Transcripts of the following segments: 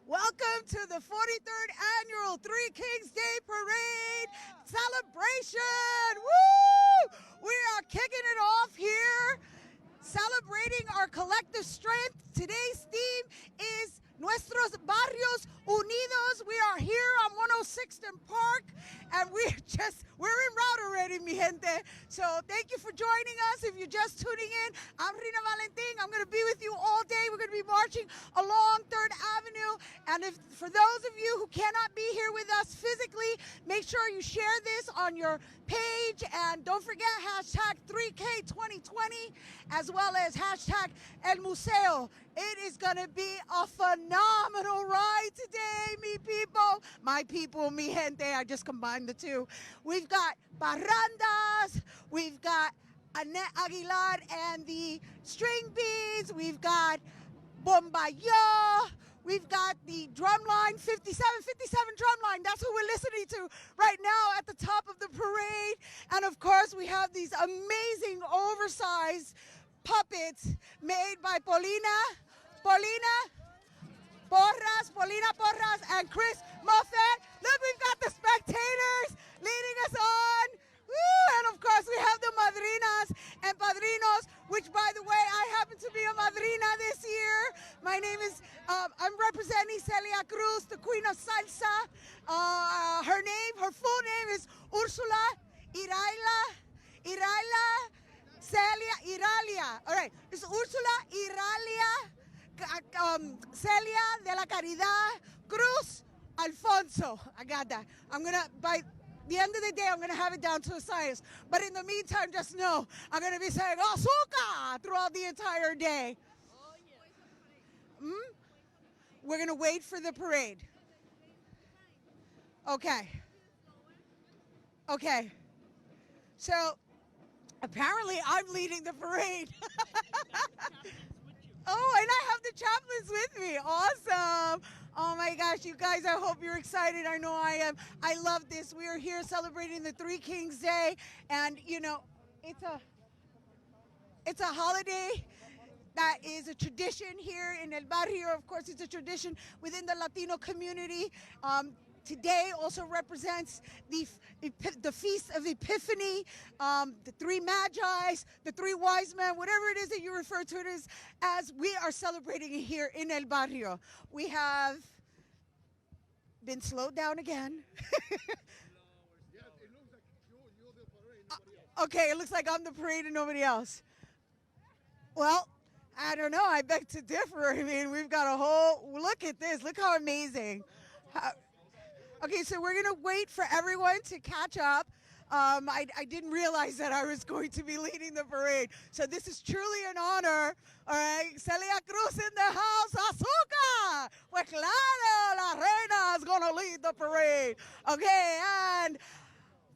Welcome to the 43rd Annual Three Kings Day Parade celebration. Woo! We are kicking it off here, celebrating our collective strength. Today's theme is Nuestros Barrios Unidos. We are here on 106th and Park, and we're in route already, mi gente. So thank you for joining us. If you're just tuning in, I'm Rina Valentin. I'm going to be with you all day. We're going to be marching along 3rd Avenue. And if for those of you who cannot be here with us physically, make sure you share this on your page. And don't forget hashtag 3K2020, as well as hashtag El Museo. It is going to be a phenomenal ride today, mi people. My people, mi gente. I just combined the two. We've got parrandas. We've got Annette Aguilar and the string beans. We've got bombayo. We've got the drum line, 57 drum line. That's who we're listening to right now at the top of the parade. And of course, we have these amazing oversized puppets made by Paulina Porras, and Chris Moffett. Look, we've got the spectators leading us on. Woo! And of course, we have the madrinas and padrinos, which, by the way, I happen to be a madrina this year. My name is, I'm representing Celia Cruz, the Queen of Salsa. Her full name is Ursula Iralia. All right, it's Ursula Iralia Celia de la Caridad Cruz Alfonso. I got that. By the end of the day, I'm gonna have it down to a science. But in the meantime, just know I'm gonna be saying azúcar throughout the entire day. We're gonna wait for the parade. Okay. So apparently I'm leading the parade. Oh, and I have the chaplains with me. Awesome. Oh my gosh, you guys, I hope you're excited. I know I am. I love this. We are here celebrating the Three Kings Day, and you know, it's a holiday that is a tradition here in El Barrio. Of course, it's a tradition within the Latino community. Today also represents the Feast of Epiphany, the three Magi's, the three wise men, whatever it is that you refer to it as we are celebrating it here in El Barrio. We have been slowed down again. Okay, it looks like I'm the parade and nobody else. Well, I don't know. I beg to differ. I mean, we've got a whole, look at this. Look how amazing. Okay, so we're going to wait for everyone to catch up. I didn't realize that I was going to be leading the parade. So this is truly an honor. All right, Celia Cruz in the house. Azúcar! Pues claro, la reina is going to lead the parade. Okay, and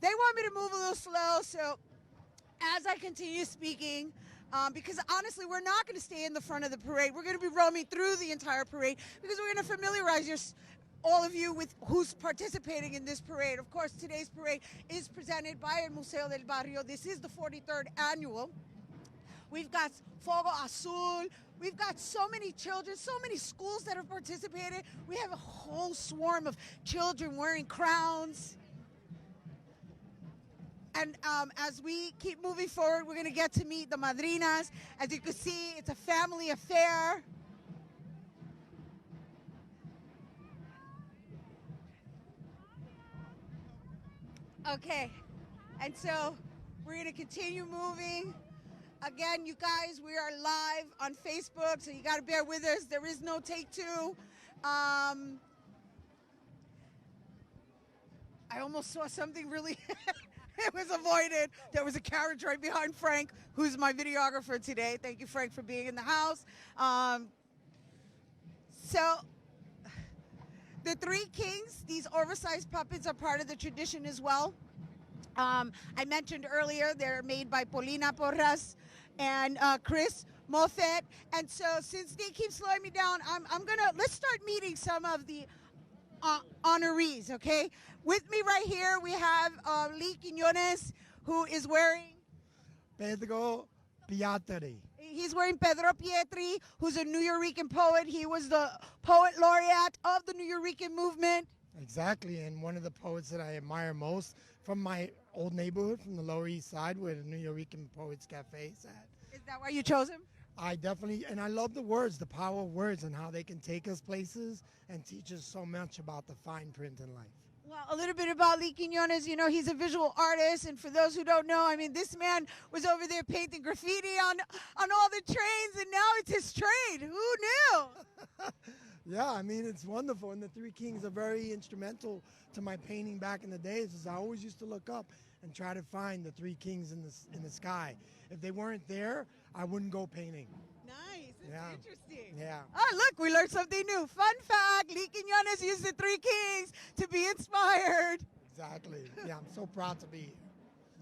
they want me to move a little slow. So as I continue speaking, because honestly, we're not going to stay in the front of the parade. We're going to be roaming through the entire parade because we're going to familiarize all of you with who's participating in this parade. Of course, today's parade is presented by El Museo del Barrio. This is the 43rd annual. We've got Fuego Azul. We've got so many children, so many schools that have participated. We have a whole swarm of children wearing crowns. And as we keep moving forward, we're going to get to meet the madrinas. As you can see, it's a family affair. Okay, and so we're going to continue moving. Again, you guys, we are live on Facebook, so you got to bear with us. There is no take two. I almost saw something really, it was avoided. There was a carriage right behind Frank, who's my videographer today. Thank you, Frank, for being in the house. So the Three Kings, these oversized puppets are part of the tradition as well. I mentioned earlier, they're made by Paulina Porras and Chris Moffett. And so since they keep slowing me down, let's start meeting some of the honorees, okay? With me right here, we have Lee Quiñones, who is wearing Pedro Piatri. He's wearing Pedro Pietri, who's a Nuyorican poet. He was the poet laureate of the Nuyorican movement. Exactly, and one of the poets that I admire most from my old neighborhood, from the Lower East Side, where the Nuyorican Poets Cafe is at. Is that why you chose him? I definitely, and I love the words, the power of words, and how they can take us places and teach us so much about the fine print in life. Well, a little bit about Lee Quiñones. You know, he's a visual artist, and for those who don't know, I mean, this man was over there painting graffiti on all the trains, and now it's his trade. Who knew? Yeah, I mean, it's wonderful, and the Three Kings are very instrumental to my painting back in the days, as I always used to look up and try to find the Three Kings in the sky. If they weren't there, I wouldn't go painting. Nice. That's interesting. Yeah. Oh, look, we learned something new. Fun fact, Lee Quiñones used the Three Kings to be inspired. Exactly. Yeah, I'm so proud to be here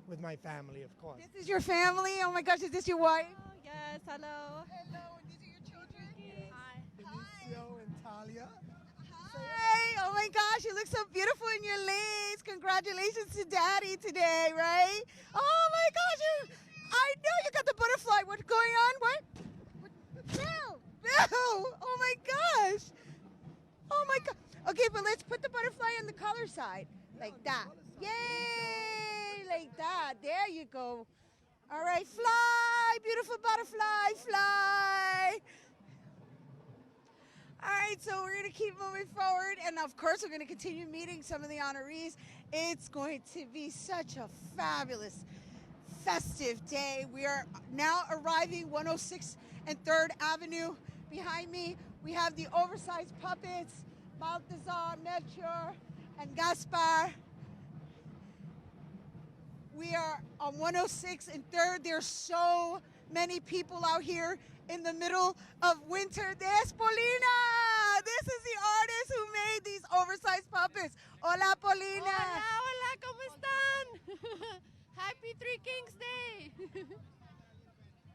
with my family, of course. This is your family? Oh, my gosh, is this your wife? Oh, yes, hello. Hello, and these are your children? Hi. Benicio and Talia. Hi. Oh, my gosh, you look so beautiful in your lace. Congratulations to Daddy today, right? Oh, my gosh, I know you got the butterfly. What's going on? What? Bill! Oh my gosh! Oh my god! Okay, but let's put the butterfly on the color side, like that. Yay! Like that. There you go. All right, fly, beautiful butterfly, fly. All right, so we're gonna keep moving forward, and of course, we're gonna continue meeting some of the honorees. It's going to be such a fabulous, festive day. We are now arriving 106 and 3rd Avenue. Behind me, we have the oversized puppets, Balthazar, Melchior, and Gaspar. We are on 106 and 3rd. There's so many people out here in the middle of winter. There's Paulina. This is the artist who made these oversized puppets. Hola, Paulina. Hola, hola, ¿cómo están? Happy Three Kings Day.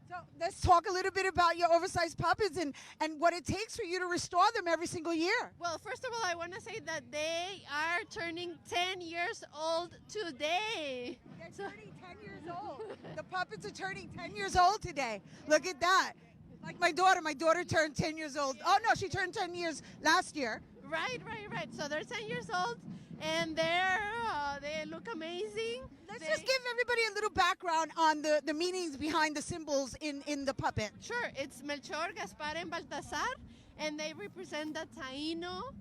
So let's talk a little bit about your oversized puppets and what it takes for you to restore them every single year. Well, first of all, I want to say that they are turning 10 years old today. They're turning 10 years old. The puppets are turning 10 years old today. Look at that. Like my daughter turned 10 years old. Oh no, she turned 10 years last year. Right. So they're 10 years old, and they look amazing. Let's just give everybody a little background on the meanings behind the symbols in the puppet. Sure, it's Melchor, Gaspar, and Baltasar, and they represent the Taino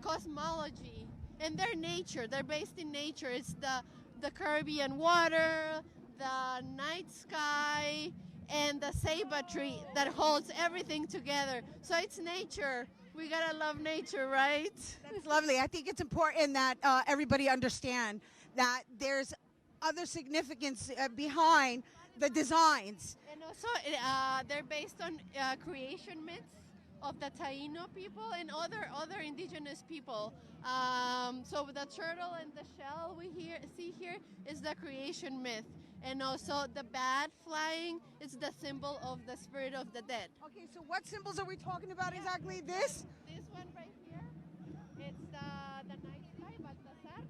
cosmology and their nature. They're based in nature. It's the Caribbean water, the night sky, and the ceiba tree that holds everything together. So it's nature. We gotta love nature, right? That's lovely. I think it's important that everybody understand that there's other significance behind the designs. And also, they're based on creation myths of the Taino people and other indigenous people. So the turtle and the shell we see here is the creation myth. And also the bat flying is the symbol of the spirit of the dead. Okay, so what symbols are we talking about exactly? This one right here, it's the night sky, Baltasar.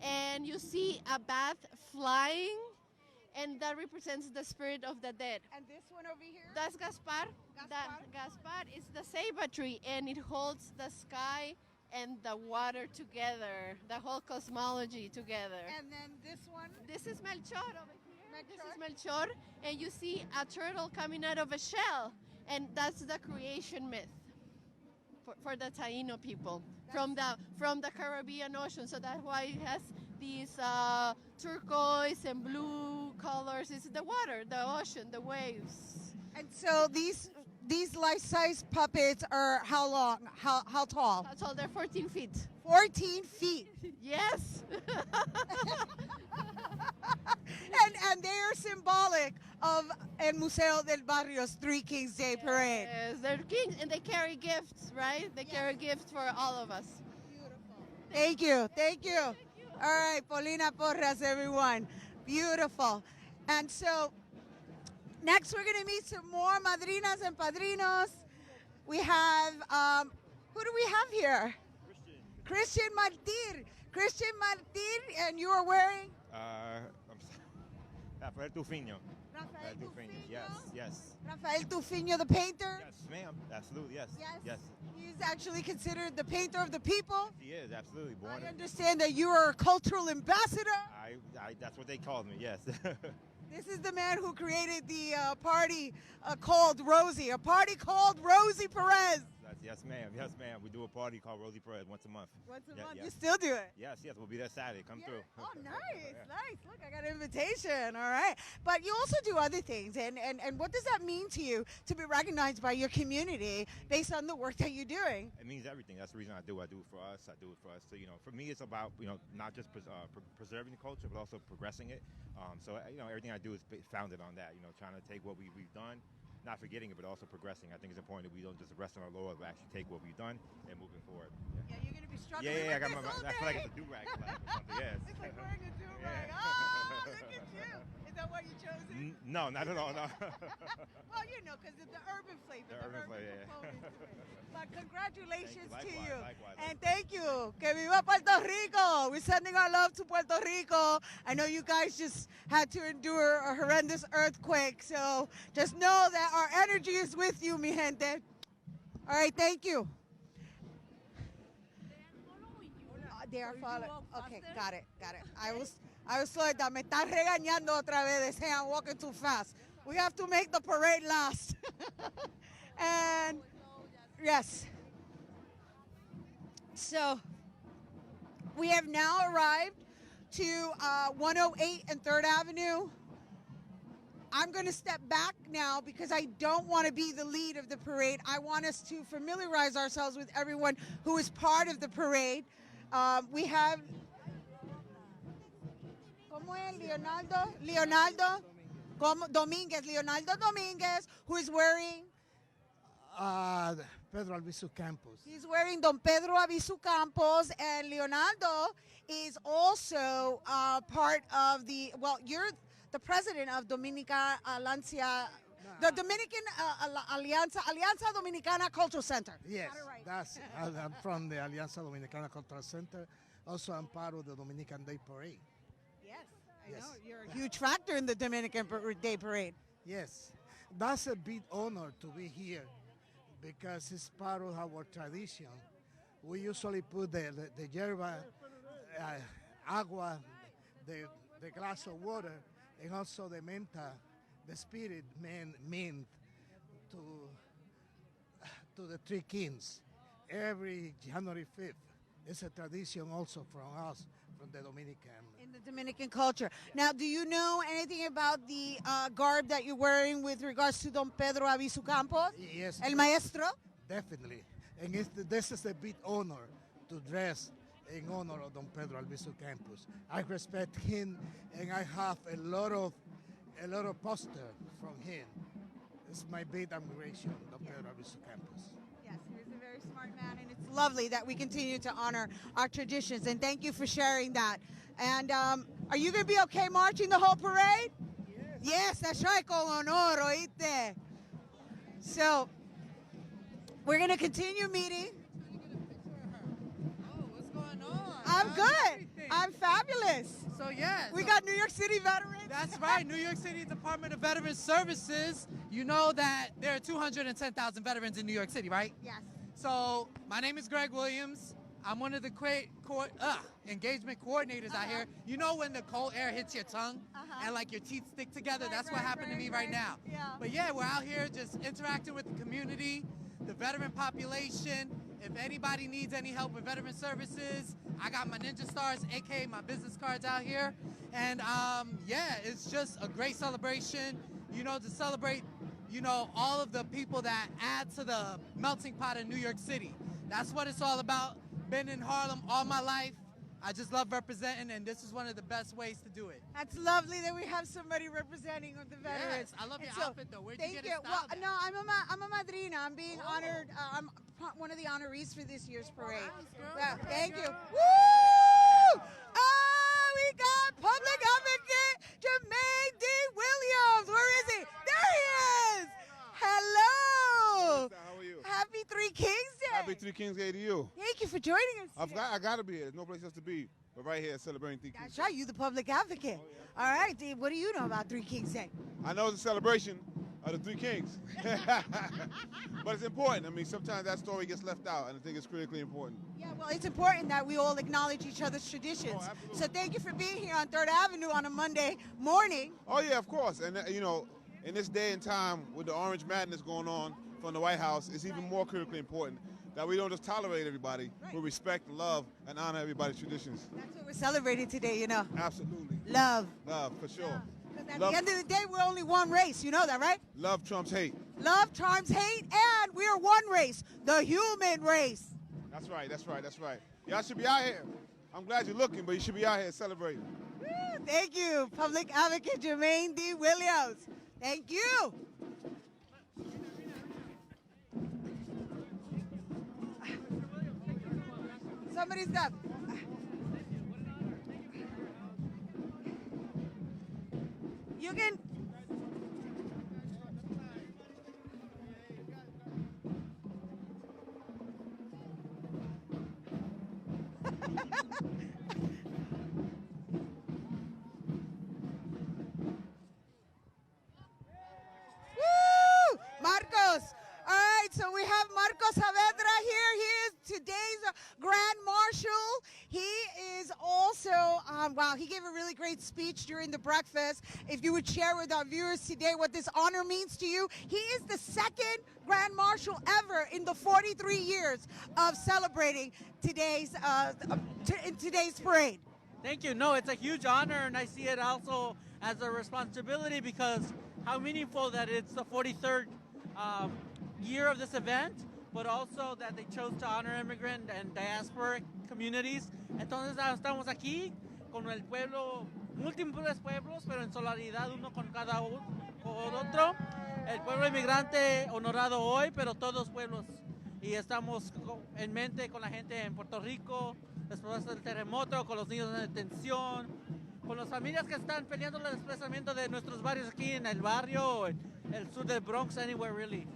And you see a bat flying, and that represents the spirit of the dead. And this one over here? That's Gaspar. Gaspar? Gaspar is the ceiba tree, and it holds the sky and the water together, the whole cosmology together. And then this one? This is Melchor over here. Melchor? This is Melchor, and you see a turtle coming out of a shell, and that's the creation myth for the Taino people from the Caribbean Ocean. So that's why it has these turquoise and blue colors. It's the water, the ocean, the waves. And so these life-size puppets are how long? How tall? How tall? They're 14 feet. 14 feet. Yes. and they are symbolic of El Museo del Barrio's Three Kings Day Parade. Yes, they're kings, and they carry gifts, right? They carry gifts for all of us. Beautiful. Thank you. All right, Paulina Porras, everyone. Beautiful. And so next we're going to meet some more madrinas and padrinos. We have, who do we have here? Christian Martir. Christian Martir, and you are wearing? Rafael Tufino. Rafael Tufino. Tufino? Yes. Rafael Tufino, the painter? Yes, ma'am. Absolutely, yes. Yes. He's actually considered the painter of the people. He is, absolutely. I understand that you are a cultural ambassador. That's what they called me, yes. This is the man who created the party called Rosie, a party called Rosie Perez. Yes, ma'am. Yes, ma'am. We do a party called Rosie Perez once a month. Once a month? Yes. You still do it? Yes, we'll be there Saturday. Come through. Oh, nice, nice. Look, I got an invitation. All right. But you also do other things. And what does that mean to you to be recognized by your community based on the work that you're doing? It means everything. That's the reason I do it. I do it for us. I do it for us. So, for me, it's about, not just preserving the culture, but also progressing it. So, everything I do is founded on that, trying to take what we've done, not forgetting it, but also progressing. I think it's important that we don't just rest on our laurels, but actually take what we've done and moving forward. Yeah, you're going to be struggling Yeah, I got with this all I feel like day. it's a do-rag flag or something, yes. It's like wearing a do-rag. Yeah. Oh, look at you. Is that why you chose it? No, not at all, no. Well, because of the urban flavor, The urban flavor, yeah. component to it. But congratulations to Likewise, you. likewise. And thank you. Que viva Puerto Rico. We're sending our love to Puerto Rico. I know you guys just had to endure a horrendous earthquake, so just know that our energy is with you, mi gente. All right, thank you. They are following. Okay, got it. I was slowing down. Me están regañando otra vez. They say I'm walking too fast. We have to make the parade last. And yes. So we have now arrived to 108 and 3rd Avenue. I'm going to step back now because I don't want to be the lead of the parade. I want us to familiarize ourselves with everyone who is part of the parade. We have, ¿cómo es? Leonardo Dominguez, who is wearing? Pedro Albizu Campos. He's wearing Don Pedro Albizu Campos, and Leonardo is also part of the, you're the president of Dominica Alianza, the Dominican Alianza Dominicana Cultural Center. Yes, Right. that's I'm from the Alianza Dominicana Cultural Center. Also, I'm part of the Dominican Day Parade. Yes, I Yes. know. You're a huge factor in the Dominican Day Parade. Yes, that's a big honor to be here because it's part of our tradition. We usually put the yerba, agua, the glass of water, and also the menta, the spirit mint to the three kings every January 5th. It's a tradition also from us, from the Dominican. In the Dominican culture. Now, do you know anything about the garb that you're wearing with regards to Don Pedro Albizu Campos? Yes, El maestro? definitely. And this is a big honor to dress in honor of Don Pedro Albizu Campos. I respect him, and I have a lot of poster from him. It's my big admiration, Don Pedro Albizu Campos. Yes, he's a very smart man, and it's lovely that we continue to honor our traditions, and thank you for sharing that. And are you going to be okay marching the whole parade? Yes, that's right, con honor, oíste. So, we're going to continue meeting. Oh, what's going on? I'm How's good. everything? I'm fabulous. So yeah, We so- got New York City veterans. That's right, New York City Department of Veteran Services. You know that there are 210,000 veterans in New York City, right? Yes. So my name is Greg Williams. I'm one of the engagement coordinators out here. You know when the cold air hits your tongue and like your teeth stick together? Right, That's what happened to me right now. Yeah. But yeah, we're out here just interacting with the community, the veteran population. If anybody needs any help with veteran services, I got my Ninja Stars, aka my business cards out here. And yeah, it's just a great celebration, to celebrate, all of the people that add to the melting pot of New York City. That's what it's all about. Been in Harlem all my life. I just love representing, and this is one of the best ways to do it. That's lovely that we have somebody representing the veterans. Yes, I love And your outfit though. Where'd you Thank get you. it Well, styled at? no, I'm a madrina. I'm being honored. I'm one of the honorees for this year's parade. Yeah, thank you. Woo! Oh, we got public advocate Jermaine D. Williams. Where is he? There he is. Hello. How are you? Happy Three Kings Day. Happy Three Kings Day to you. Thank thank you for joining us today. I got to be here. There's no place else to be but right here celebrating Three Kings. That's right, you the public advocate. All right, Dave, what do you know about Three Kings Day? I know it's a celebration of the Three Kings, but it's important. I mean, sometimes that story gets left out, and I think it's critically important. Yeah, well, it's important that we all acknowledge each other's traditions. Oh, absolutely. So thank you for being here on 3rd Avenue on a Monday morning. Oh yeah, of course. And you know, in this day and time with the orange madness going on from the White House, it's even more critically important that we don't just tolerate everybody, but respect, love, and honor everybody's traditions. That's what we're celebrating today, you know. Absolutely. Love. Love, for sure. Because at Love. the end of the day, we're only one race. You know that, right? Love trumps hate. Love trumps hate, and we are one race, the human race. That's right, that's right, that's right. Y'all should be out here. I'm glad you're looking, but you should be out here celebrating. Woo, thank you, Public Advocate Jermaine D. Williams. Thank you. Somebody's done. You can. Woo! Marcos. All right, so we have Marcos Saavedra here. He is today's Grand Marshal. He is also, wow, he gave a really great speech during the breakfast. If you would share with our viewers today what this honor means to you. He is the second Grand Marshal ever in the 43 years of celebrating today's parade. Thank you. No, it's a huge honor, and I see it also as a responsibility because how meaningful that it's the 43rd year of this event, but also that they chose to honor immigrant and diasporic communities. Entonces estamos aquí con el pueblo, múltiples pueblos, pero en solidaridad uno con cada otro. El pueblo inmigrante honorado hoy, pero todos pueblos. Y estamos en mente con la gente en Puerto Rico, después del terremoto, con los niños en detención, con las familias que están peleando el desplazamiento de nuestros barrios aquí en el barrio, en el sur del Bronx, anywhere really.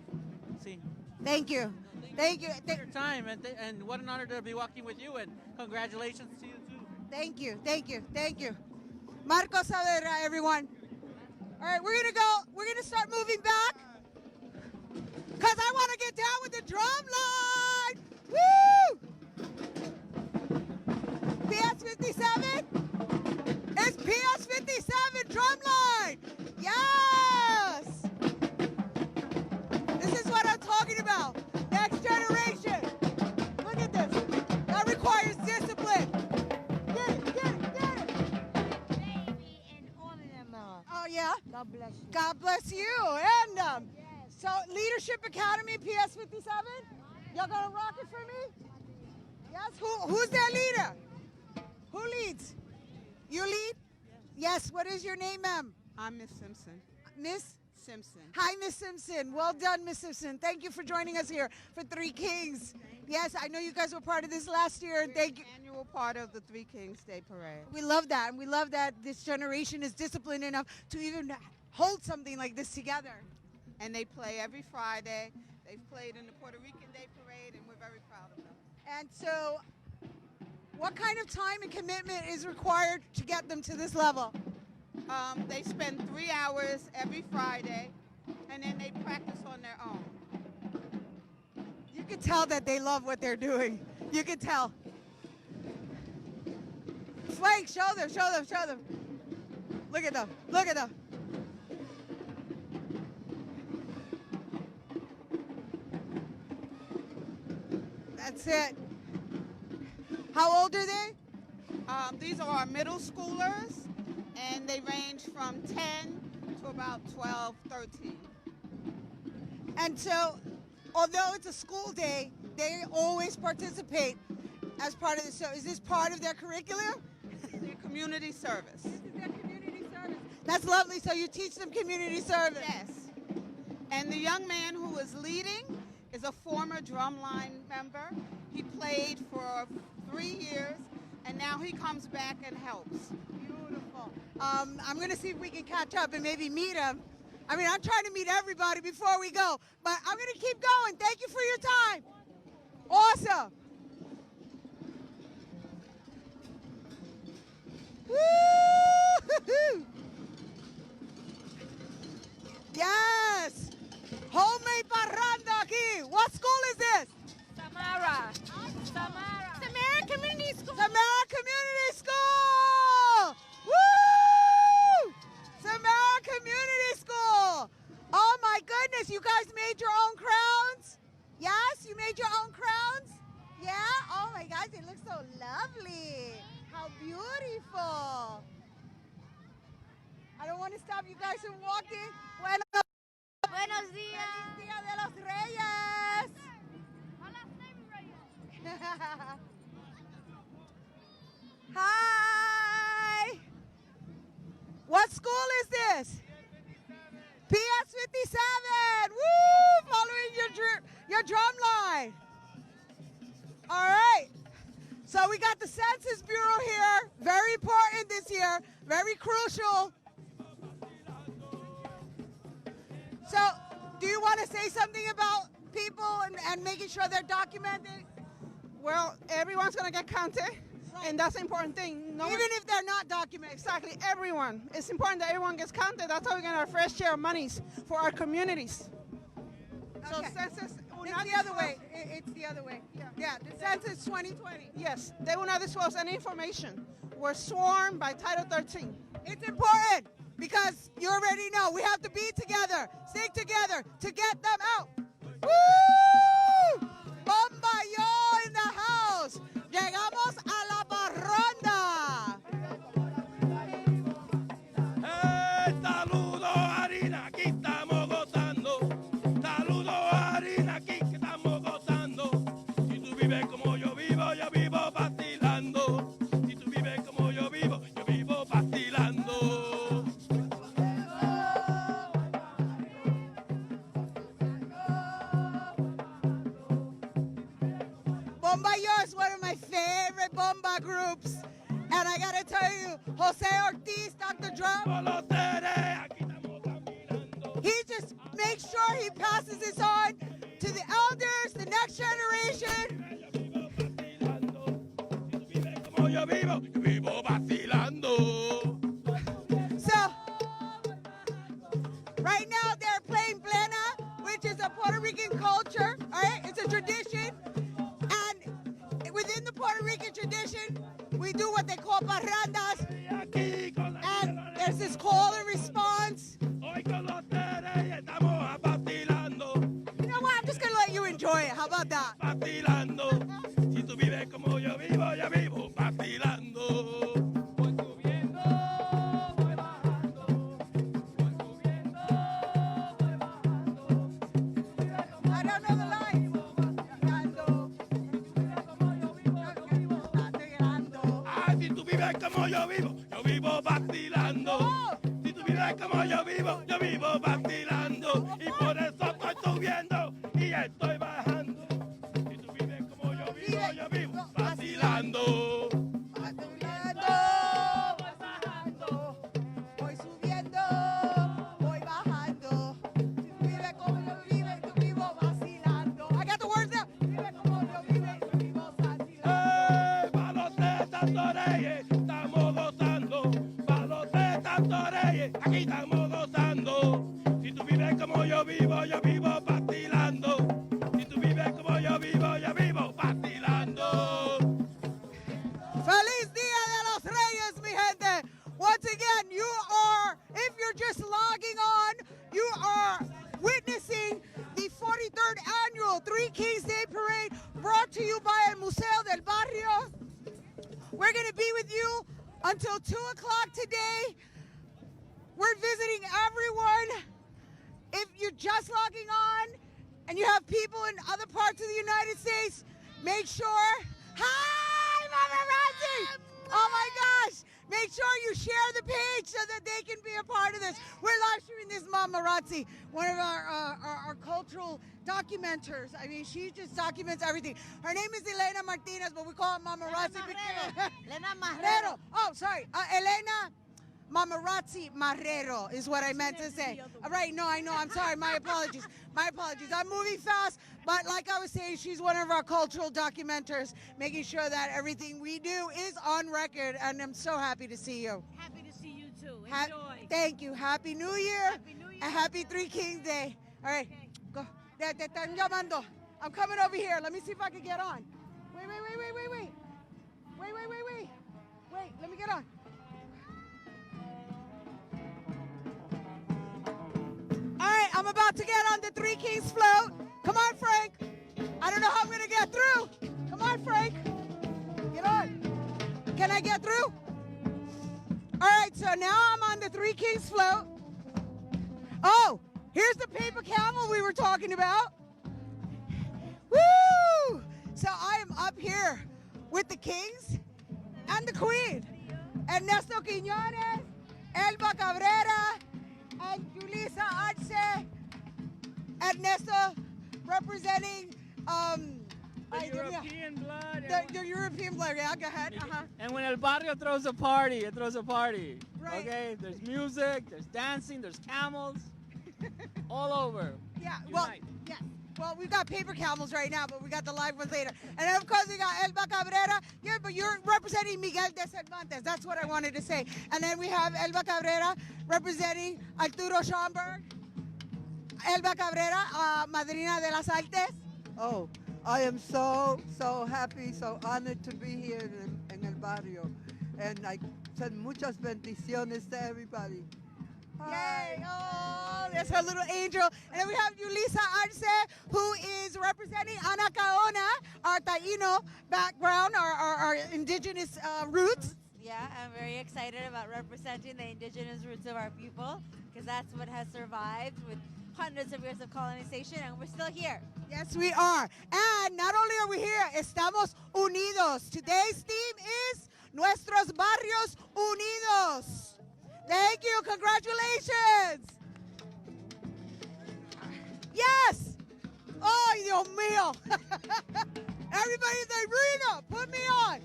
Sí. Thank you. Thank you. Thank you for your time, and what an honor to be walking with you, and congratulations to you too. Thank you, thank you, thank you. Marcos Saavedra, everyone. All right, we're gonna start moving back because I want to get down with the drum line. Woo! PS 57? It's PS 57 drum line. Yes! This is what I'm talking about. Next generation. Look at this. That requires discipline. Get it, get it, get it. Baby, and all of them are. Oh, yeah? God bless you. God bless you. And so Leadership Academy, PS 57? Y'all gonna rock it for me? Yes? Who's their leader? Who leads? You lead? Yes. What is your name, ma'am? I'm Miss Simpson. Miss? Simpson. Hi, Miss Simpson. Well done, Miss Simpson. Thank you for joining us here for Three Kings. Yes, I know you guys were part of this last year, and thank you. Annual part of the Three Kings Day Parade. We love that, and we love that this generation is disciplined enough to even hold something like this together. And they play every Friday. They've played in the Puerto Rican Day Parade, and we're very proud of them. And so, what kind of time and commitment is required to get them to this level? They spend 3 hours every Friday, and then they practice on their own. You can tell that they love what they're doing. You can tell. Flank, show them, show them, show them. Look at them, look at them. That's it. How old are they? These are our middle schoolers, and they range from 10 to about 12, 13. And so, although it's a school day, they always participate as part of this. So is this part of their curriculum? Their community service. This is their community service. That's lovely. So you teach them community service. Yes. And the young man who is leading is a former drumline member. He played for 3 years, and now he comes back and helps. Beautiful. I'm going to see if we can catch up and maybe meet him. I mean, I'm trying to meet everybody before we go, but I'm going to keep going. Thank you for your time. Awesome. beautiful. I don't want to stop you guys from walking. Buenos Buenos días. Feliz Día de los Reyes. Hi. What school is this? PS 57. Woo! Following your drum line. All right. So we got the Census Bureau here. Very important this year. Very crucial. So, do you want to say something about people and making sure they're documented? Well, everyone's going to get counted, and that's the important thing. Even if they're not documented. Exactly, everyone. It's important that everyone gets counted. That's how we get our fair share of monies for our communities. So Okay. census will It's not the other disclose- way. It's the other way. Yeah, the Census 2020. Yes, they will not disclose any information. We're sworn by Title 13. It's important because you already know we have to be together, stick together to get them out. Woo! Bomba yo in the house. Llegamos a la parranda. Saludos harina, aquí estamos gozando. Saludos harina, aquí que estamos gozando. Si tú vives como yo vivo vacilando. Si tú vives como yo vivo vacilando. Bomba Yo is one of my favorite bomba groups. And I gotta tell you, Jose Ortiz, Dr. Drum, Los seres, aquí estamos caminando. he just makes sure he passes this on to the elders, the next generation. Como yo vivo vacilando. So, right now they're playing plena, which is a Puerto Rican culture, all right? It's a tradition. And within the Puerto Rican tradition, we do what they call parrandas. And there's this call and response. Hoy con los seres estamos vacilando. You know what? I'm just going to let you enjoy it. How about that? Vacilando, si tú vives como yo vivo vacilando. Voy subiendo, voy bajando. Voy subiendo, voy bajando. I don't know the line. Ah, si tú vives como yo vivo vacilando. Si tú vives como yo vivo vacilando. Y por eso estoy subiendo y estoy bajando. Si tú vives como yo vivo vacilando. Voy bajando, voy subiendo, voy bajando. Si vive como yo vivo vacilando. I got the words now. Vive como yo vivo vacilando. Pa' los de Santo Reyes estamos gozando. Pa' los de Santo Reyes aquí estamos gozando. Si tú vives como yo vivo vacilando. Si tú vives como yo vivo vacilando. Feliz Día de los Reyes, mi gente. Once again, you are, if you're just logging on, you are witnessing the 43rd annual Three Kings Day Parade brought to you by el Museo del Barrio. We're going to be with you until 2 o'clock today. We're visiting everyone. If you're just logging on and you have people in other parts of the United States, make sure, hi, Mama Ramsey! Oh my gosh! Make sure you share the page so that they can be a part of this. We're live streaming this Mama Razzi, one of our cultural documenters. I mean, she just documents everything. Her name is Elena Martinez, but we call her Mama Razzi. Elena Marrero. Oh, sorry. Elena Mamarazzi Marrero is what I meant to say. All right, no, I know. I'm sorry. My apologies. My apologies. I'm moving fast, but like I was saying, she's one of our cultural documenters, making sure that everything we do is on record, and I'm so happy to see you. Happy to see you too. Enjoy. Thank you. Happy New Year. Happy New Year. And happy Three Kings Day. All right, Okay. go. Te están llamando. I'm coming over here. Let me see if I can get on. Wait. Wait, let me get on. All right, I'm about to get on the Three Kings float. Come on, Frank. I don't know how I'm going to get through. Come on, Frank. Get on. Can I get through? All right, so now I'm on the Three Kings float. Oh, here's the paper camel we were talking about. Woo! So I am up here with the kings and the queen. Ernesto Quiñones, Elba Cabrera, and Julissa Arce. Ernesto representing the European blood. the European blood. Yeah, go ahead. And when El Barrio throws a party, it throws a party. Right. Okay? There's music, there's dancing, there's camels. All over. Yeah, well, Unite. yes. Well, we've got paper camels right now, but we got the live ones later. And then, of course, we got Elba Cabrera. Yeah, but you're representing Miguel de Cervantes. That's what I wanted to say. And then we have Elba Cabrera representing Arturo Schomburg. Elba Cabrera, Madrina de las Artes. Oh, I am so happy, so honored to be here in El Barrio. And I send muchas bendiciones to everybody. Yay! Oh, there's her little angel. And then we have Julissa Arce, who is representing Anacaona, our Taino background, our indigenous roots. Yeah, I'm very excited about representing the indigenous roots of our people because that's what has survived with hundreds of years of colonization, and we're still here. Yes, we are. And not only are we here, estamos unidos. Today's theme is Nuestros Barrios Unidos. Thank you. Congratulations. Yes. Oh, Dios mío. Everybody's like, Rena, put me on.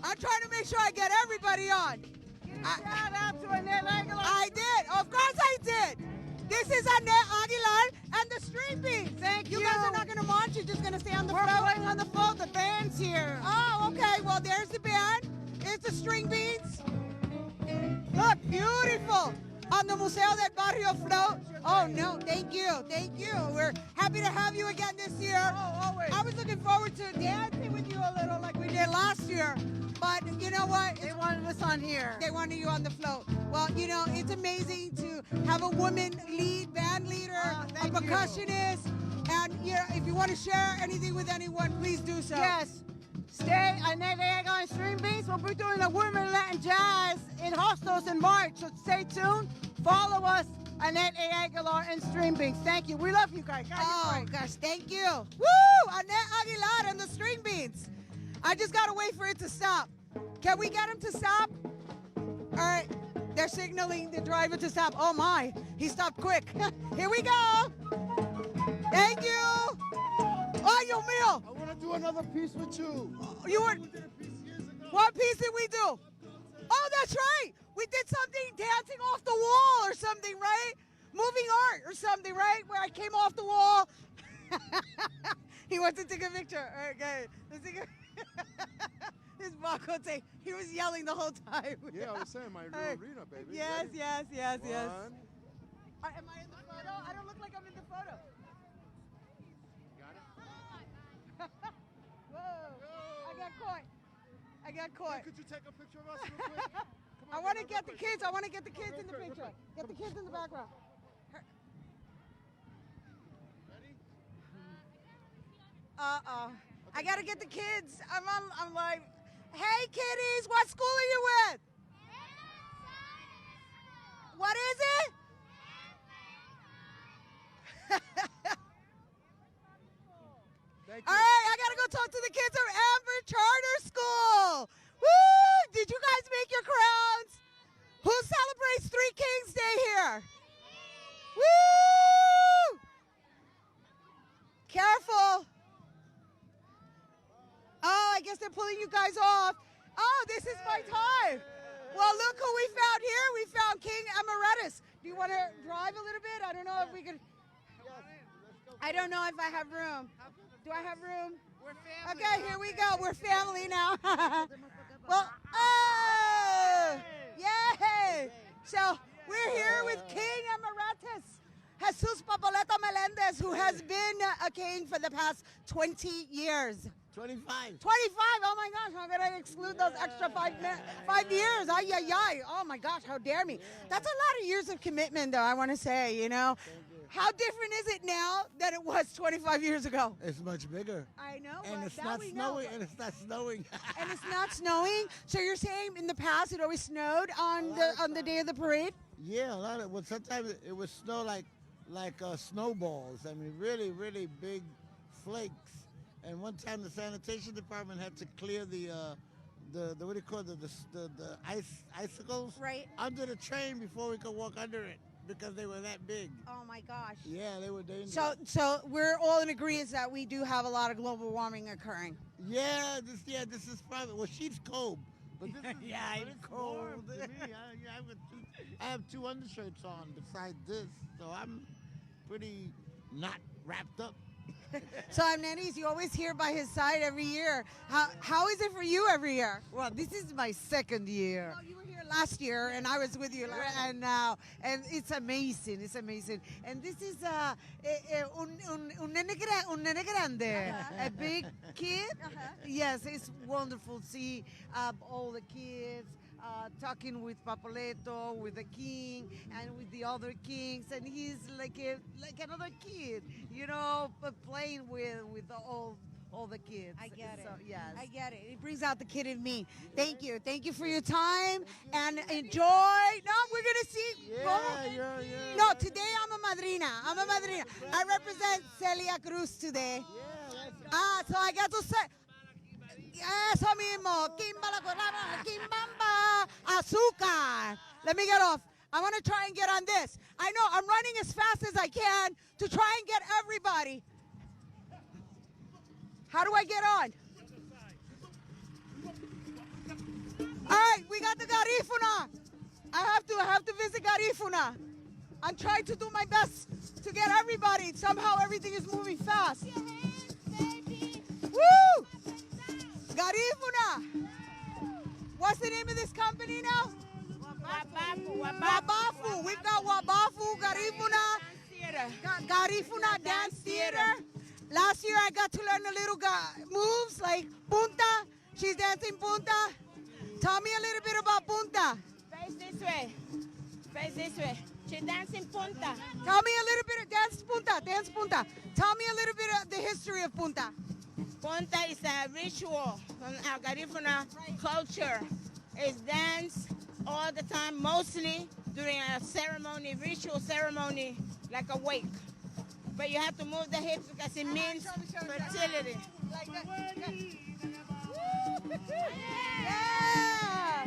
I'm trying to make sure I get everybody on. Shout out to Annette Aguilar. I did. Of course I did. This is Annette Aguilar and the String Beans. Thank you. You guys are not going to march. You're just going to stay on the float. We're playing on the float. The band's here. Oh, okay. Well, there's the band. It's the String Beans. Look, beautiful. On the Museo del Barrio float. Oh, no. Thank you. Thank you. We're happy to have you again this year. Oh, always. I was looking forward to dancing with you a little like we did last year. But you know what? They wanted us on here. They wanted you on the float. Well, you know, it's amazing to have a woman lead, band leader, a thank you. percussionist. And you know, if you want to share anything with anyone, please do so. Yes. Stay Annette Aguilar and String Beans. We'll be doing the Women Latin Jazz in Hostos in March. So stay tuned. Follow us, Annette Aguilar and String Beans. Thank you. We love you guys. Oh, gosh, thank you. Woo! Annette Aguilar and the String Beans. I just got to wait for it to stop. Can we get him to stop? All right. They're signaling the driver to stop. Oh, my. He stopped quick. Here we go. Thank you. Oh, Dios mío. I want to do another piece with you. You were. We did a piece years ago. What piece did we do? Oh, that's right. We did something dancing off the wall or something, right? Moving art or something, right? Where I came off the wall. He wants to take a picture. Okay. Let's take a This Bacote, he was yelling the whole time. Yeah, I was saying my real arena, baby. Yes, Ready? yes. One. Am I in the photo? I don't look like I'm in the photo. Got it? Whoa. I got caught. Hey, could you take a picture of us real quick? Come I on, want to real get the quick. kids. I want to get the kids in the Real quick, picture. real quick. Get the kids in the background. Ready? I gotta get the kids. I'm like, hey kiddies, what school are you with? What is it? Thank All you. right, I gotta go talk to the kids from Amber Charter School. Woo! Did you guys make your crowns? Who celebrates Three Kings Day here? Woo! Careful. Oh, I guess they're pulling you guys off. Oh, this is my time. Well, look who we found here. We found King Emeritus. Do you want to drive a little bit? I don't know if we could. I don't know if I have room. Do I have room? We're family. Okay, here we go. We're family now. Well, oh, yay! So we're here with King Emeritus, Jesus Papaleta Melendez, who has been a king for the past 20 years. 25. 25, oh my gosh, I'm gonna exclude those extra 5 years. Ay, ay, ay. Oh my gosh, how dare me. That's a lot of years of commitment though, I wanna say, you know. How different is it now than it was 25 years ago? It's much bigger. I know. And well, it's that not we know. snowing. And it's not snowing. And it's not snowing. So you're saying in the past it always snowed on the day of the parade? Yeah, a lot of. Well, sometimes it would snow like snowballs. I mean, really, really big flakes. And one time the sanitation department had to clear the what do you call it, the icicles Right. under the train before we could walk under it because they were that big. Oh my gosh. Yeah, they were dangerous. So we're all in agreement that we do have a lot of global warming occurring. This is private. Well, she's cold, but this is Yeah, it's cold to me. I have two undershirts on besides this, so I'm pretty not wrapped up. So I'm Nanny's. You always hear by his side every year. How is it for you every year? Well, this is my second year. Oh, you were here last year, and I was with you And now, and it's amazing. It's amazing. And this is un nene grande, a big kid. Yes, it's wonderful to see all the kids talking with Papoleto, with the king, and with the other kings, and he's like another kid, you know, playing with all the kids. I get it. So, yes. I get it. It brings out the kid in me. Thank you. Thank you for your time and enjoy. No, we're going to see. Yeah. No, today I'm a madrina. I represent Celia Cruz today. So I got to say. Eso mismo. Kimba la corona, Kimbamba, azúcar. Let me get off. I want to try and get on this. I know I'm running as fast as I can to try and get everybody. How do I get on? All right, we got the Garifuna. I have to visit Garifuna. I'm trying to do my best to get everybody. Somehow everything is moving fast. Woo! Garifuna. What's the name of this company now? Wabafu. We've got Wabafu, Garifuna, Garifuna Dance Theater. Last year I got to learn a little moves like punta. She's dancing punta. Tell me a little bit about punta. Face this way. Face this way. She dancing punta. Tell me a little bit of dance punta. Tell me a little bit of the history of punta. Punta is a ritual from our Garifuna culture. It's dance all the time, mostly during a ceremony, ritual ceremony, like a wake. But you have to move the hips because it means fertility. Like that. Yeah.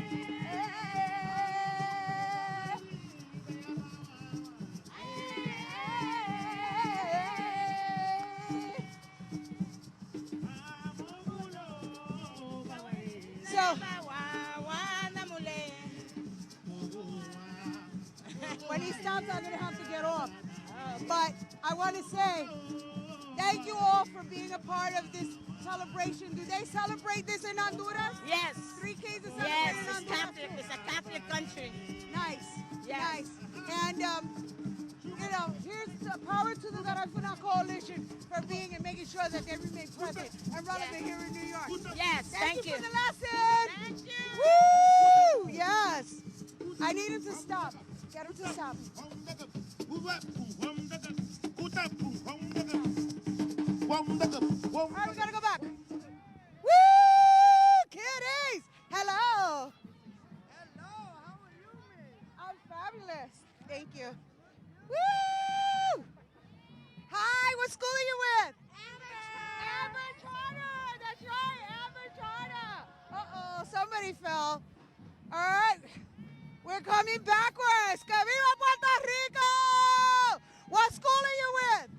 So, when he stops, I'm going to have to get off. But I want to say thank you all for being a part of this celebration. Do they celebrate this in Honduras? Yes. 3 K's is Yes, celebrated in it's Honduras. Catholic. It's a Catholic country. Nice. Yes. Nice. And, here's the power to the Garifuna Coalition for being and making sure that they remain present and relevant here in New York. Yes, thank you. For the lesson. Thank you. Woo! Yes. I need him to stop. Get him to stop. All right, we gotta go back. Woo! Kitties! Hello. Hello, how are you, man? I'm fabulous. Thank you. Woo! Hi, what school are you with? Amber Charter. That's right, Amber Charter. Uh-oh, somebody fell. All right, we're coming backwards. ¡Que viva Puerto Rico! What school are you with?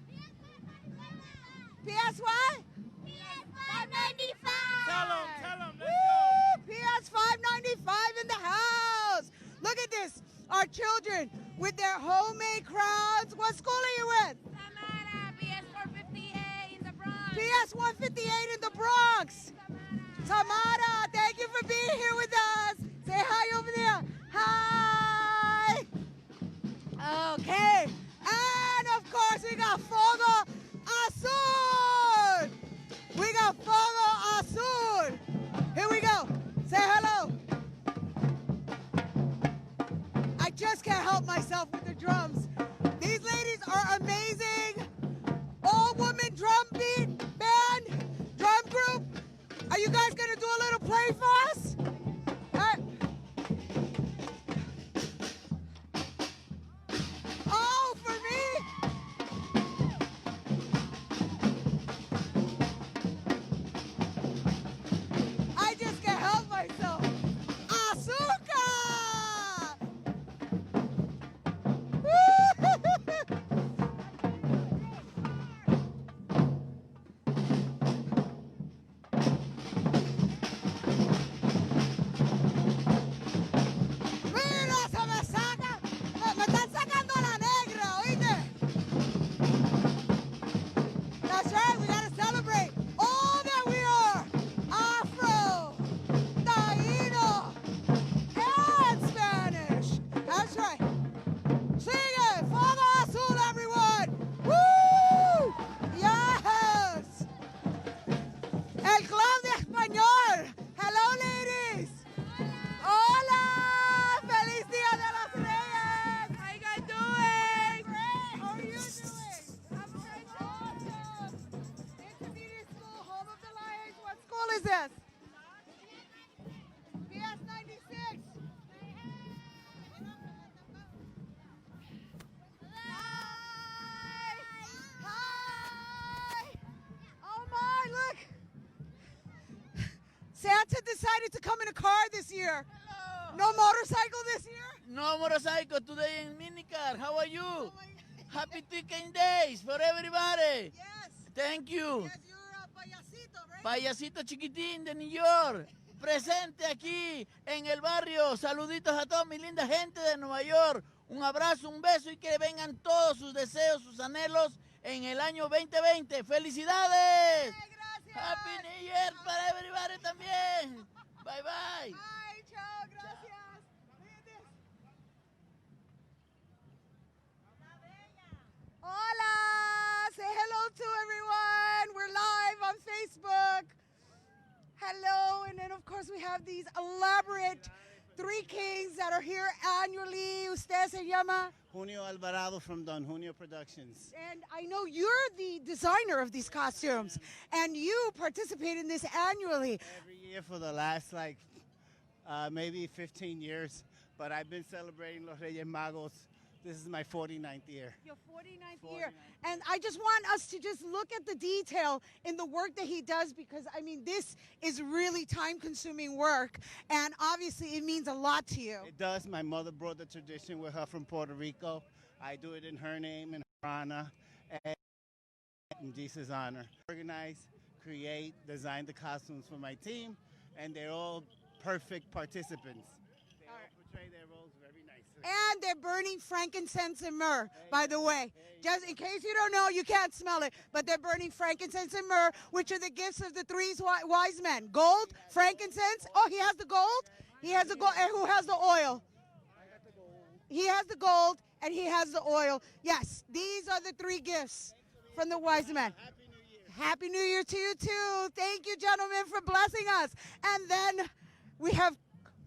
PS what? PS 595. Tell them. Woo! PS 595 in the house. Look at this. Our children with their homemade crowns. What school are you with? Tamara, PS 458 in the Bronx. PS 158 in the Bronx. Tamara, thank you for being here with us. Say hi over there. Hi. Okay. And of course, we got Fuego Azul. We got Fuego Azul. Here we go. Say hello. I just can't help myself with the drums. These ladies are amazing. cats have decided to come in a car this year. No motorcycle this year? No motorcycle today in minicar. How are you? Happy Chicken Days for everybody. Yes. Thank you. Yes, you're a payasito, right? Payasito chiquitín de New York. Presente aquí en el barrio. Saluditos a toda mi linda gente de Nueva York. Un abrazo, un beso y que vengan todos sus deseos, sus anhelos en el año 2020. ¡Felicidades! Gracias. Happy New Year para everybody también. Bye bye. Bye, chao, gracias. Look at this. Hola, say hello to everyone. We're live on Facebook. Hello, and then of course we have these elaborate three kings that are here annually. Usted se llama? Junio Alvarado from Don Junio Productions. And I know you're the designer of these costumes, and you participate in this annually. Every year for the last maybe 15 years, but I've been celebrating Los Reyes Magos. This is my 49th year. Your 49th year. And I just want us to just look at the detail in the work that he does, because, I mean, this is really time-consuming work, and obviously it means a lot to you. It does. My mother brought the tradition with her from Puerto Rico. I do it in her name, in her honor, and in Jesus' honor. Organize, create, design the costumes for my team, and they're all perfect participants. They all portray their roles very nicely. And they're burning frankincense and myrrh, by the way. Just in case you don't know, you can't smell it, but they're burning frankincense and myrrh, which are the gifts of the three wise men. Gold, frankincense. Oh, he has the gold? He has the gold. And who has the oil? He has the gold, and he has the oil. Yes, these are the three gifts from the wise men. Happy New Year to you, too. Thank you, gentlemen, for blessing us. And then we have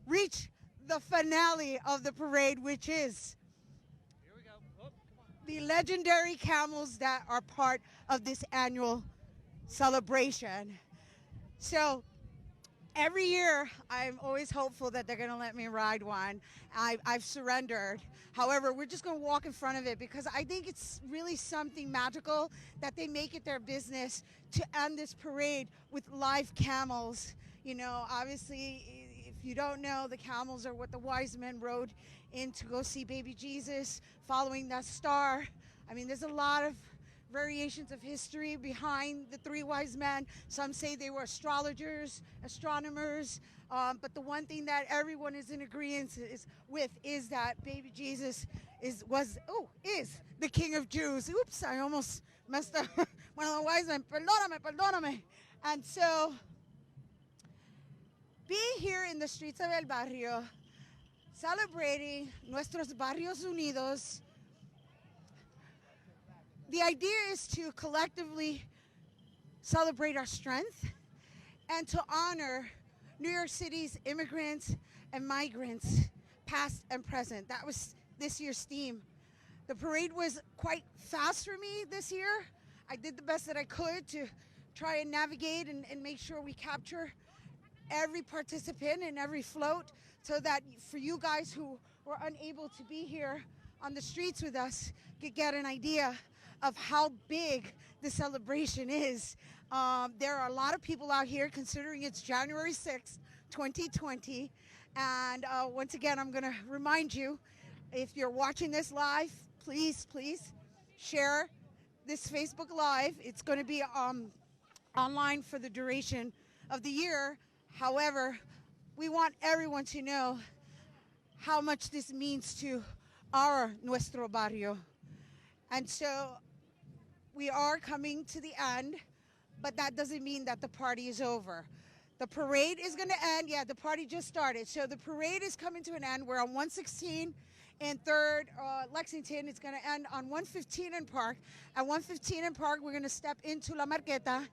reached the finale of the parade, which is the legendary camels that are part of this annual celebration. So every year, I'm always hopeful that they're going to let me ride one. I've surrendered. However, we're just going to walk in front of it, because I think it's really something magical that they make it their business to end this parade with live camels. You know, obviously, if you don't know, the camels are what the wise men rode in to go see baby Jesus, following that star. I mean, there's a lot of variations of history behind the three wise men. Some say they were astrologers, astronomers, but the one thing that everyone is in agreement is that baby Jesus is the King of Jews. Oops, I almost messed up one of the wise men. Perdóname. And so, being here in the streets of El Barrio, celebrating Nuestros Barrios Unidos, the idea is to collectively celebrate our strength and to honor New York City's immigrants and migrants, past and present. That was this year's theme. The parade was quite fast for me this year. I did the best that I could to try and navigate and make sure we capture every participant and every float, so that for you guys who were unable to be here on the streets with us could get an idea of how big the celebration is. There are a lot of people out here, considering it's January 6th, 2020. And once again, I'm gonna remind you, if you're watching this live, please share this Facebook Live. It's gonna be online for the duration of the year. However, we want everyone to know how much this means to our Nuestro Barrio. And so we are coming to the end, but that doesn't mean that the party is over. The parade is going to end. Yeah, the party just started. So the parade is coming to an end. We're on 116 and 3rd Lexington. It's going to end on 115 and Park. At 115 and Park, we're going to step into La Marqueta.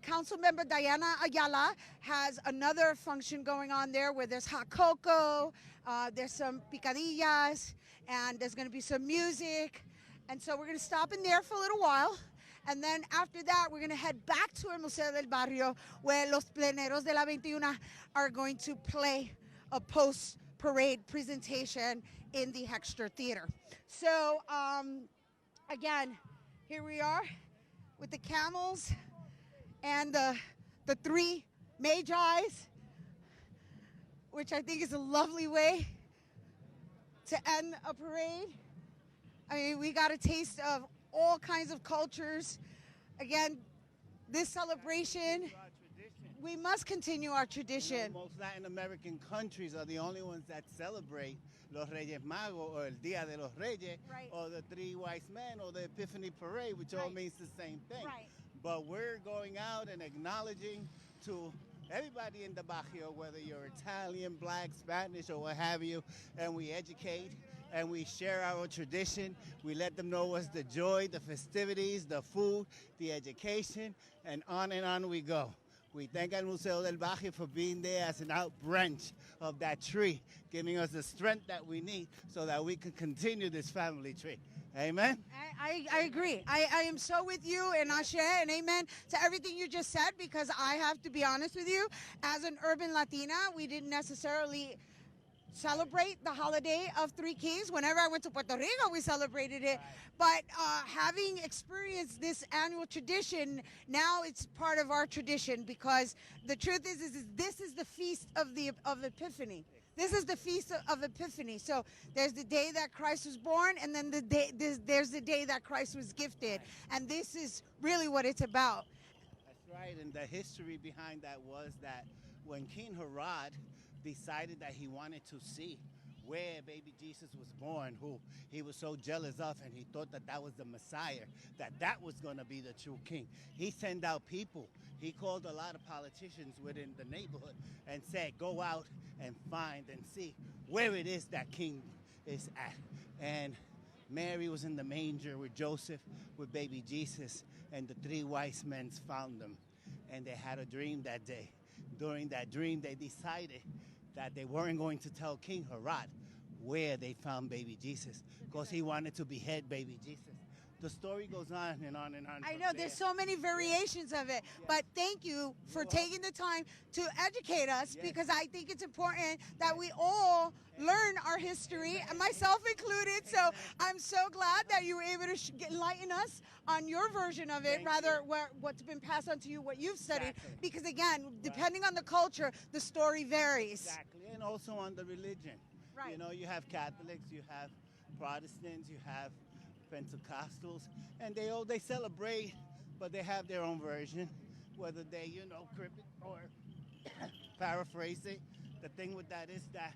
Councilmember Diana Ayala has another function going on there where there's hot cocoa, there's some picadillas, and there's going to be some music. And so we're going to stop in there for a little while. And then after that, we're going to head back to el Museo del Barrio, where Los Pleneros de la 21 are going to play a post-parade presentation in the Hexter Theater. So, again, here we are with the camels and the three Magi's which I think is a lovely way to end a parade. I mean, we got a taste of all kinds of cultures. Again, this celebration, we must continue our tradition. Most Latin American countries are the only ones that celebrate Los Reyes Magos or El Día de los Reyes, or the Three Wise Men or the Epiphany Parade, which all means the same thing. But we're going out and acknowledging to everybody in the Barrio, whether you're Italian, Black, Spanish, or what have you, and we educate and we share our tradition. We let them know what's the joy, the festivities, the food, the education, and on we go. We thank el Museo del Barrio for being there as an out branch of that tree, giving us the strength that we need so that we can continue this family tree. Amen? I agree. I am so with you, and Ashe and amen to everything you just said, because I have to be honest with you, as an urban Latina, we didn't necessarily celebrate the holiday of Three Kings. Whenever I went to Puerto Rico, we celebrated it. But having experienced this annual tradition, now it's part of our tradition, because the truth is this is the feast of Epiphany. This is the feast of Epiphany. So there's the day that Christ was born, and then there's the day that Christ was gifted. And this is really what it's about. That's right, and the history behind that was that when King Herod decided that he wanted to see where baby Jesus was born, who he was so jealous of, and he thought that that was the Messiah, that was going to be the true king. He sent out people. He called a lot of politicians within the neighborhood and said, go out and find and see where it is that king is at. And Mary was in the manger with Joseph, with baby Jesus, and the three wise men found them. And they had a dream that day. During that dream, they decided that they weren't going to tell King Herod where they found baby Jesus, because he wanted to behead baby Jesus. The story goes on and on and on. I know, there's so many variations of it, but thank you for taking the time to educate us, because I think it's important that we all learn our history, myself included. So I'm so glad that you were able to enlighten us on your version of it, what's been passed on to you, what you've studied, because again, depending on the culture, the story varies. Exactly, and also on the religion. Right. You know, you have Catholics, you have Protestants, you have Pentecostals, and they celebrate, but they have their own version, whether they, crip it or paraphrase it. The thing with that is that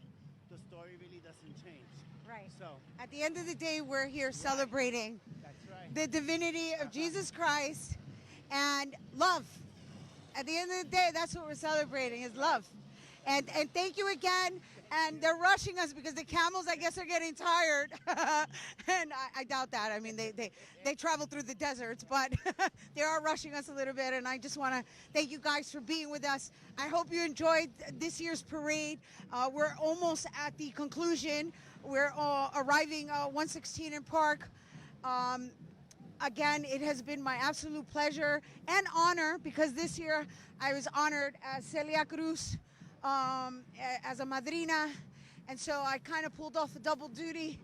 the story really doesn't change. Right. So at the end of the day, we're here celebrating the divinity of Jesus Christ and love. At the end of the day, that's what we're celebrating, is love. And thank you again. And they're rushing us because the camels, I guess, are getting tired. And I doubt that. I mean, they travel through the deserts, but they are rushing us a little bit. And I just want to thank you guys for being with us. I hope you enjoyed this year's parade. We're almost at the conclusion. We're arriving 116 in Park. Again, it has been my absolute pleasure and honor, because this year I was honored as Celia Cruz, as a madrina, and so I kind of pulled off a double duty,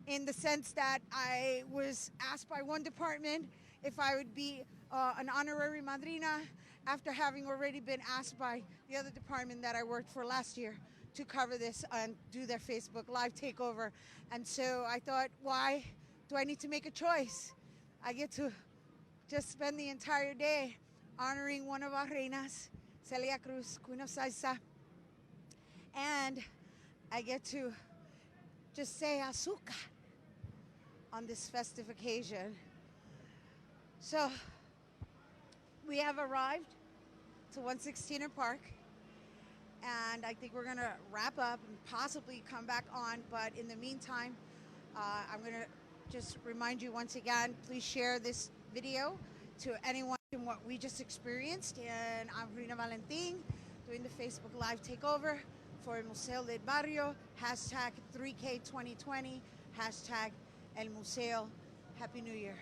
in the sense that I was asked by one department if I would be an honorary madrina, after having already been asked by the other department that I worked for last year to cover this and do their Facebook Live takeover. And so I thought, why do I need to make a choice? I get to just spend the entire day honoring one of our reinas, Celia Cruz, Queen of Salsa. And I get to just say azúcar on this festive occasion. So we have arrived to 116 Park, and I think we're gonna wrap up and possibly come back on. But in the meantime, I'm gonna just remind you once again, please share this video to anyone in what we just experienced. And I'm Rina Valentin doing the Facebook Live takeover for Museo del Barrio, #3K2020, #El Museo. Happy New Year.